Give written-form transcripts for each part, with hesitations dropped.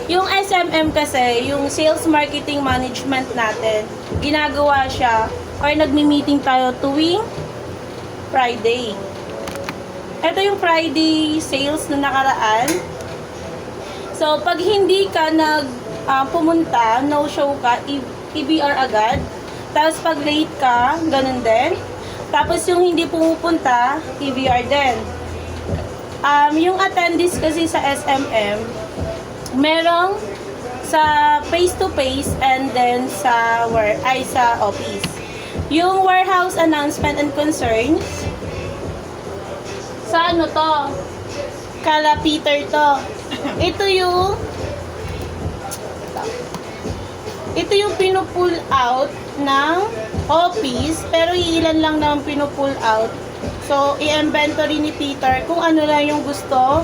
Yung SMM kasi, yung Sales Marketing Management natin, ginagawa siya or nagmi-meeting tayo tuwing Friday. Ito yung Friday sales na nakaraan. So, pag hindi ka pumunta, no show ka, EBR agad. Tapos pag late ka, ganun din. Tapos yung hindi pumupunta, EBR din. Yung attendees kasi sa SMM, merong sa face-to-face and then sa office. Yung warehouse announcement and concerns, sa ano to? Kala Peter to. Ito yung pinupull out ng office, pero ilan lang naman pinupull out. So, i-inventory ni Peter kung ano lang yung gusto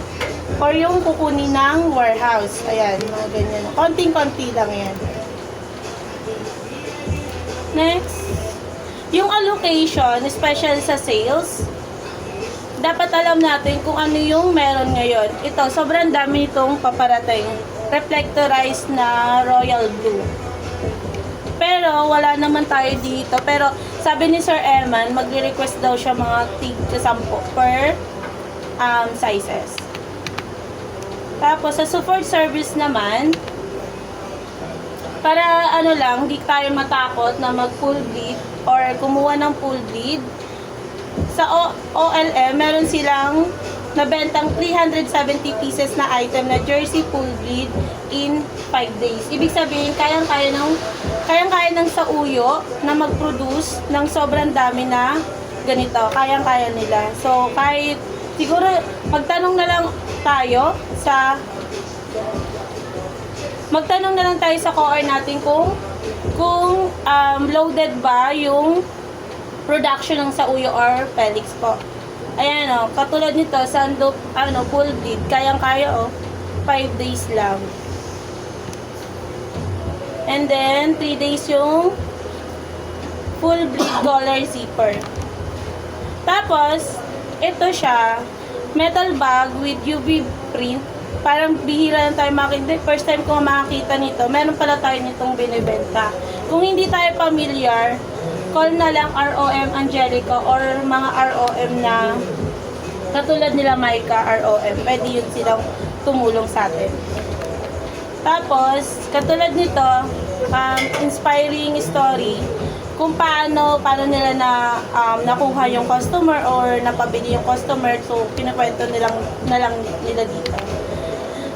or yung kukunin ng warehouse. Ayan, mga ganyan. Konting-konti lang yan. Next. Yung allocation, especially sa sales, dapat alam natin kung ano yung meron ngayon. Ito, sobrang dami itong paparating. Reflectorized na royal blue. Pero, wala naman tayo dito. Pero, sabi ni Sir Eman, mag-request daw siya mga tig 10 per sizes. Tapos, sa support service naman, para ano lang, hindi tayo matakot na mag-full bleed or kumuha ng full bleed. Sa OLM, meron silang nabentang 370 pieces na item na jersey full bleed in 5 days. Ibig sabihin, kayang-kaya ng sauyo na mag-produce ng sobrang dami na ganito. Kayang-kaya nila. So, kahit siguro magtanong na lang tayo sa core natin kung loaded ba yung production ng sauyo or Felix po. Ayan o, katulad nito, full bleed, kayang-kaya o, 5 days lang. And then, 3 days yung full bleed collar zipper. Tapos, ito siya, metal bag with UV print. Parang bihira lang tayo makikita. First time ko makakita nito, meron pala tayo nitong binibenta. Kung hindi tayo familiar, call na lang ROM Angelica or mga ROM na katulad nila Maika ROM. Pwede yun silang tumulong sa atin. Tapos, katulad nito, inspiring story kung paano nila nakuha yung customer or napabili yung customer. So, pinakwento na lang nila dito.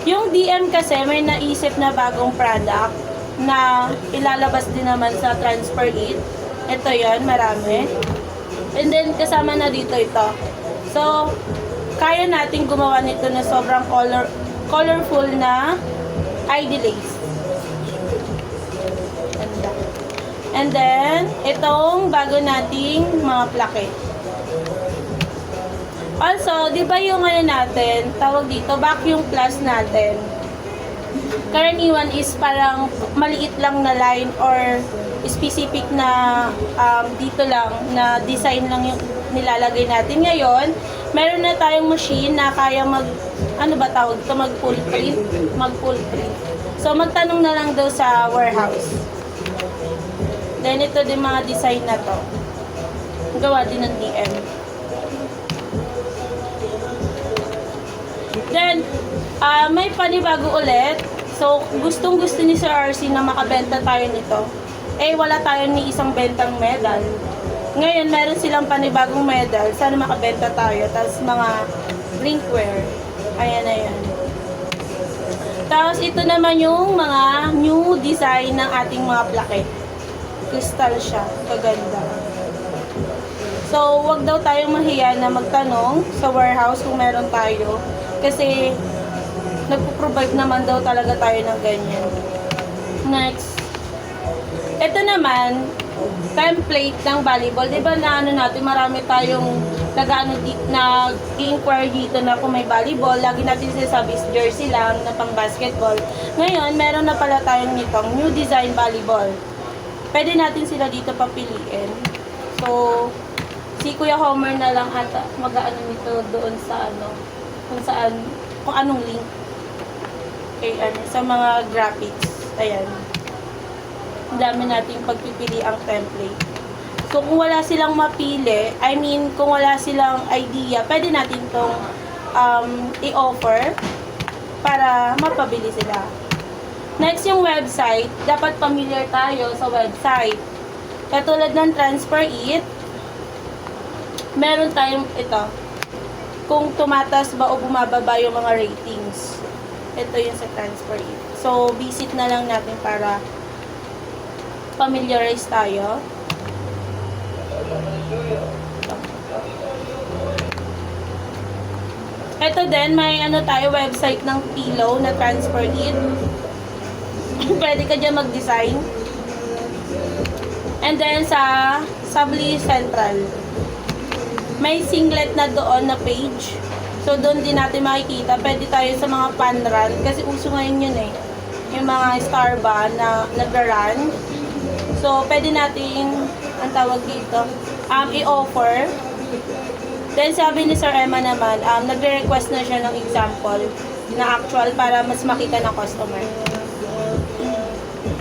Yung DM kasi may naisip na bagong product na ilalabas din naman sa Transfer It. Ito yan, marami. And then, kasama na dito ito. So, kaya natin gumawa nito na sobrang colorful na ID lace. And then, itong bago nating mga plaque. Also, di ba yung natin, tawag dito, vacuum plus natin. Karaniwan is parang maliit lang na line or specific na dito lang na design lang yung nilalagay natin. Ngayon, meron na tayong machine na kaya mag-full print. Mag-full print. So, magtanong na lang daw sa warehouse. Then, ito din mga design na to. Gawa din ng DM. Then, may panibago ulit. So, gustong-gusto ni Sir RC na makabenta tayo nito. Wala tayo ni isang bentang medal. Ngayon, meron silang panibagong medal. Sana makabenta tayo. Tapos, mga drinkware. Ayan na yan. Tapos, ito naman yung mga new design ng ating mga plaque. Crystal siya. Kaganda. So, wag daw tayong mahiya na magtanong sa warehouse kung meron tayo. Kasi, nagpo-provide naman daw talaga tayo ng ganyan. Next. Ito naman, template ng volleyball. Diba na natin, marami tayong nag-inquire dito na kung may volleyball. Lagi natin sinasabi, jersey lang na pang basketball. Ngayon, meron na pala tayong nitong new design volleyball. Pwede natin sila dito papiliin. So, si Kuya Homer na lang ata mag-aano nito doon sa kung anong link. sa mga graphics. Ayan. Ang dami nating pagpipili ang template. So, kung wala silang mapili, kung wala silang idea, pwede natin itong i-offer para mapabili sila. Next, yung website. Dapat familiar tayo sa website. Katulad ng TransferIt, meron tayong ito. Kung tumatas ba o bumababa yung mga ratings. Ito yung sa TransferIt. So, visit na lang natin para familiarize tayo. Ito din, may website ng Pillow na TransferIt. Pwede ka dyan mag-design. And then, sa Sabli Central, may singlet na doon na page. So, doon din natin makikita. Pwede tayo sa mga pan-run. Kasi uso ngayon yun eh. Yung mga star ba na nagra-run. So, pwede natin, ang tawag dito, i-offer. Then, sabi ni Sir Emma naman, nagre-request na siya ng example na actual para mas makita ng customer.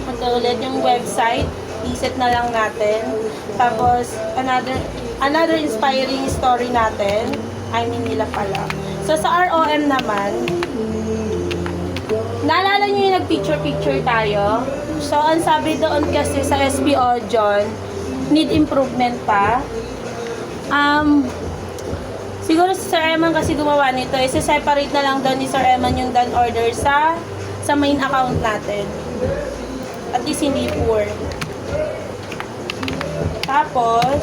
Ito ulit yung website. Visit na lang natin. Tapos, another inspiring story natin. Nila pala. So, sa ROM naman, naalala nyo yung nag-picture-picture tayo? So, ang sabi doon kasi sa SP Audion, need improvement pa. Siguro si Sir Eman kasi gumawa nito. Isa-separate na lang doon ni Sir Eman yung done order sa main account natin. At least hindi poor. Tapos,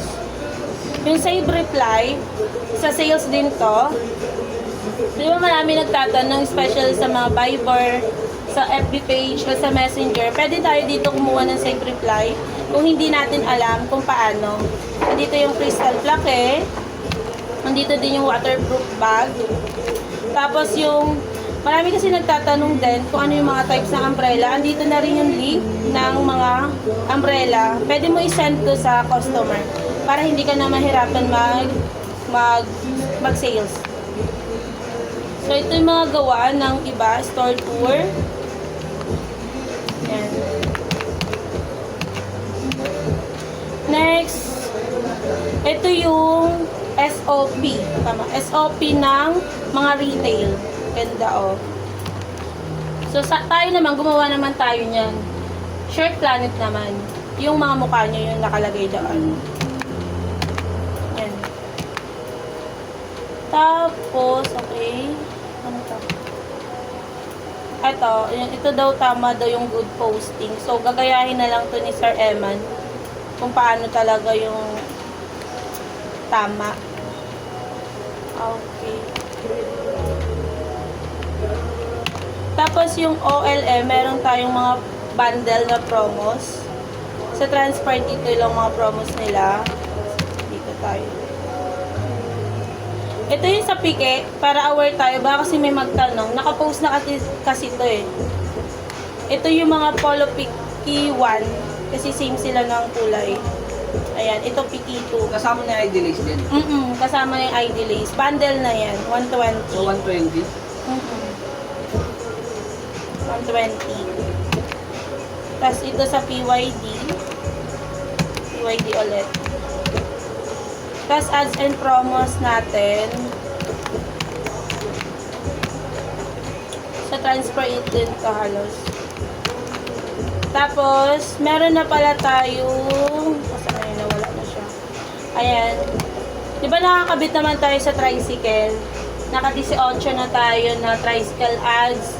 yung save reply, sa sales din to. Di ba marami nagtatanong, especially sa mga Viber, sa FB page, o sa Messenger, pwede tayo dito kumuha ng save reply kung hindi natin alam kung paano. Dito yung crystal plaque, nandito din yung waterproof bag. Tapos yung, marami kasi nagtatanong din kung ano yung mga types ng umbrella. Andito na rin yung link ng mga umbrella. Pwede mo i-send to sa customer para hindi ka na mahirapan mag-sales. So, ito yung mga gawa ng iba, store tour. Ayan. Next, ito yung SOP. Tama, SOP ng mga retail. Ganda, oh. So, tayo naman, gumawa naman tayo niyan. Shirt Planet naman. Yung mga mukha nyo yung nakalagay doon. Yan. Tapos, okay. Ano to? Ito daw tama daw yung good posting. So, gagayahin na lang to ni Sir Eman kung paano talaga yung tama. Okay. Tapos yung OLM, meron tayong mga bundle na promos. Sa transfer dito lang mga promos nila. Dito tayo. Ito yung sa Pike, para aware tayo. Baka kasi may magtanong. Nakapost na kasi ito eh. Ito yung mga Polo Piki 1. Kasi same sila ng kulay. Ayan, ito Piki 2. Kasama na yung ID lace din? Kasama na yung ID lace. Bundle na yan, 120. So, 120? 120. Tapos ito sa PYD. PYD ulit. Tapos ads and promos natin. Sa TransferIt din to halos. Tapos, meron na pala tayong... Saan na yun? Nawala na siya. Ayan. Di ba nakakabit naman tayo sa tricycle? Naka-18 na tayo na tricycle ads.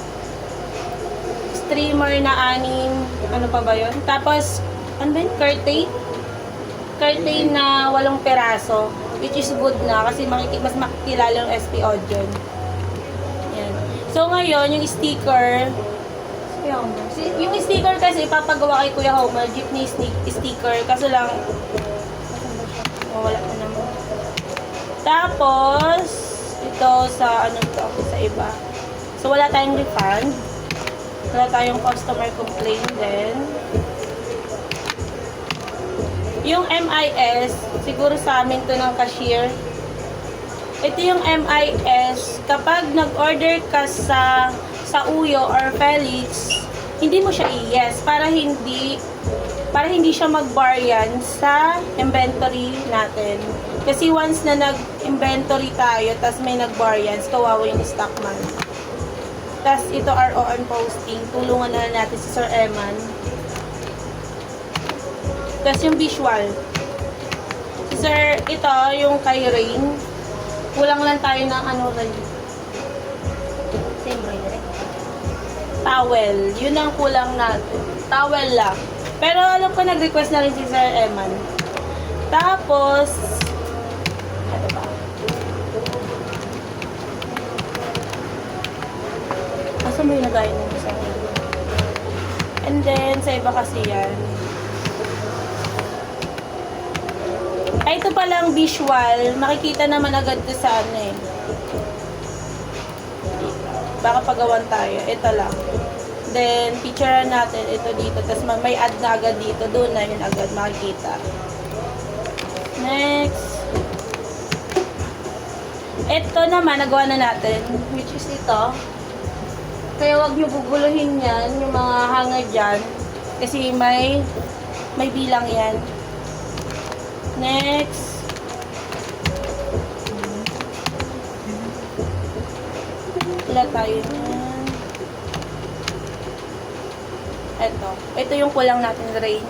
Streamer na 6. Ano pa ba yun? Tapos, ano ba yun? Curtain na 8 peraso. Which is good na kasi mas makikilala yung SP Audion. Yan. So, ngayon, yung sticker... Yung sticker kasi ipapagawa kay Kuya Homer, jeepney sticker. Kaso lang, wala na naman. Tapos, ito sa sa iba. So, wala tayong refund. Wala tayong customer complaint din. Yung MIS, siguro sa amin to ng cashier. Ito yung MIS, kapag nag-order ka sa sa Uyo or Felix, hindi mo siya i-yes para hindi siya mag-bar yan sa inventory natin. Kasi once na nag-inventory tayo, tas may nag-bar yan, kawawa yung stock man. Tas ito ROM posting, tulungan na natin si Sir Eman. Tas yung visual. Sir, ito yung kay Rain. Kulang lang tayo ng ano rin. Towel. Yun ang kulang natin. Towel lang. Pero alam ko nag-request na rin si Sir Eman. Tapos, ano ba? Asa mo yung nagaya ng isa? And then, sa iba kasi yan. Ay, ito palang visual. Makikita naman agad ko sa ano eh. Baka pagawan tayo. Ito lang. Then, picturean natin ito dito. Tapos may add na agad dito. Doon na yun agad makikita. Next. Ito naman, nagawa na natin. Which is ito. Kaya wag nyo guguluhin yan. Yung mga hanger dyan. Kasi may bilang yan. Next. Wala tayo yan. Ito yung kulang natin, Rain.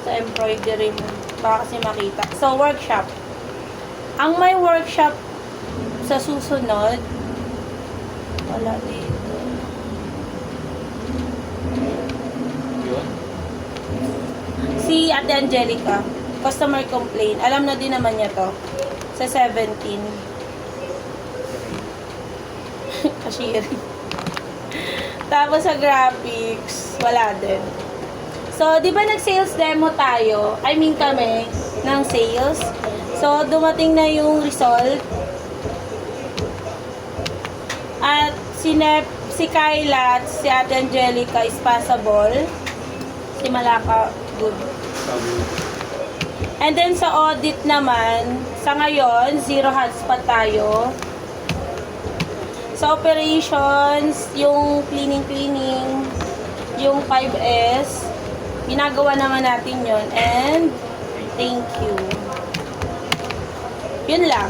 Sa embroidery mo. Baka kasi makita. So, workshop. Ang may workshop sa susunod, wala dito. Yun? Si Ate Angelica, customer complaint. Alam na din naman niya to. Sa 17. Cashier. Tapos sa graphics, wala din. So, di ba nag-sales demo tayo? I mean kami, ng sales. So, dumating na yung result. At si Kyla at si Ate Angelica is passable. Si Malaka, good. And then sa audit naman, sa ngayon, 0 hotspot tayo. Sa operations, yung cleaning, yung 5S, ginagawa naman natin yon. And thank you. Yun lang.